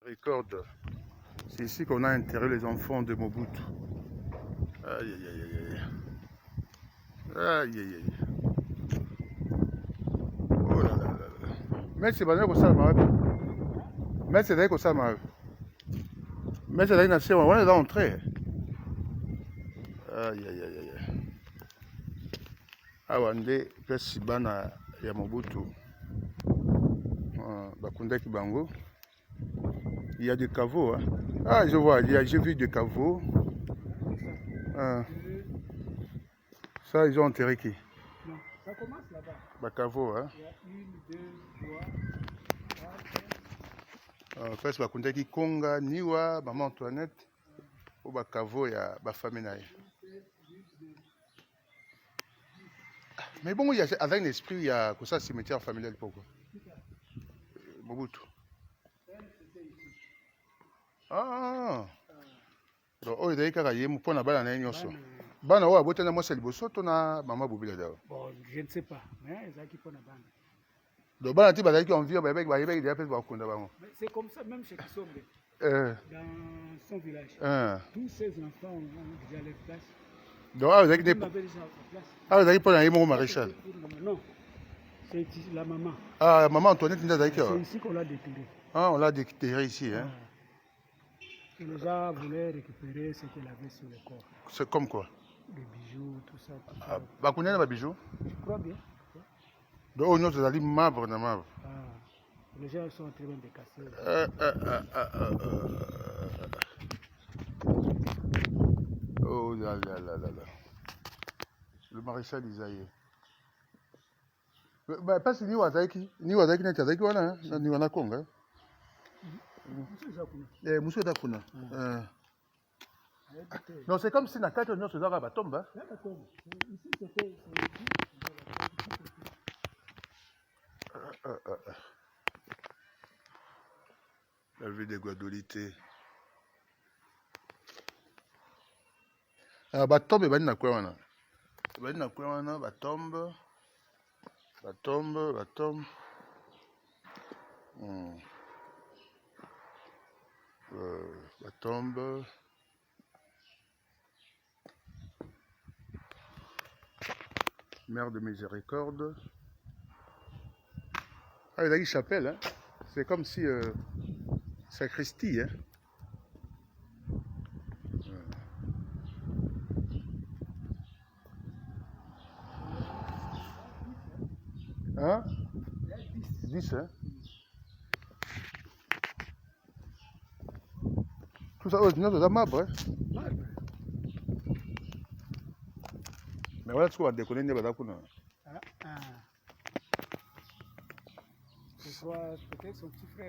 Miséricorde. C'est ici qu'on a enterré les enfants de Mobutu. Aïe aïe aïe aïe. Aïe aïe aïe. Oh là là là là. Mais c'est pas ça marche. Mais c'est vrai que ça marche. Mais c'est vrai que on est là entré. Aïe aïe aïe aïe. Awande place bana ya Mobutu. Bakundaki bango. Il y a des caveaux. Hein. Ah, je vois, j'ai vu des caveaux. Ça, ils ont enterré qui? Non, ça commence là-bas. Bah, caveau, hein? Il y a 1, 2, 3, 4. Presque bakundaki Konga, Niwa, Maman Antoinette. Ou bah, caveau, il y a bah, famille. Mais bon, il y a avec l'esprit, il y a comme ça, cimetière familial pourquoi? Mobutu. Ah! Donc, oh, il y a des gens qui ont bana na nyonso. Bana wa botana mo sel bosoto na mama bobila dawa. Bon, je ne sais pas, mais ça qui pose la bande. Donc bana ti bazaki on vient ba yebek dia pese ba kunda bango. Mais c'est comme ça même chez Kisombe. Dans son village. Tous ces enfants ont déjà leur place. Donc ah, vous avez déjà place. Ah, vous avez pas un maréchal. Non. C'est la maman. Ah, maman Antoinette c'est ici qu'on l'a déterré. Ah, on l'a déterré ici hein. Et les gens voulaient récupérer ce qu'elle avait sur le corps. C'est comme quoi? Des bijoux, tout ça. Ah, bah connaît les bijoux? Je crois bien. Donc on nous a dit marbre na marbre. Ah, les gens sont en train de casser. Oh là là là là là. Le maréchal Isaïe. Bah parce que ni wazaki na tazaki wana ni wana Konga. Monsieur Dakuna. Non, c'est comme si na kati on se doit ba tombe. Ici c'était La vie de Guadolité. Ah, ba tombe ba na kwa wana. Ba na kwa wana ba tombe. Ba tombe. La tombe. Mère de miséricorde. Ah, il a une chapelle, hein. C'est comme si sacristie, hein. Hein? 10, hein? Tout ça, c'est un marbre, hein? Mais voilà ce qu'on va déconner, il y a des peut-être son petit frère.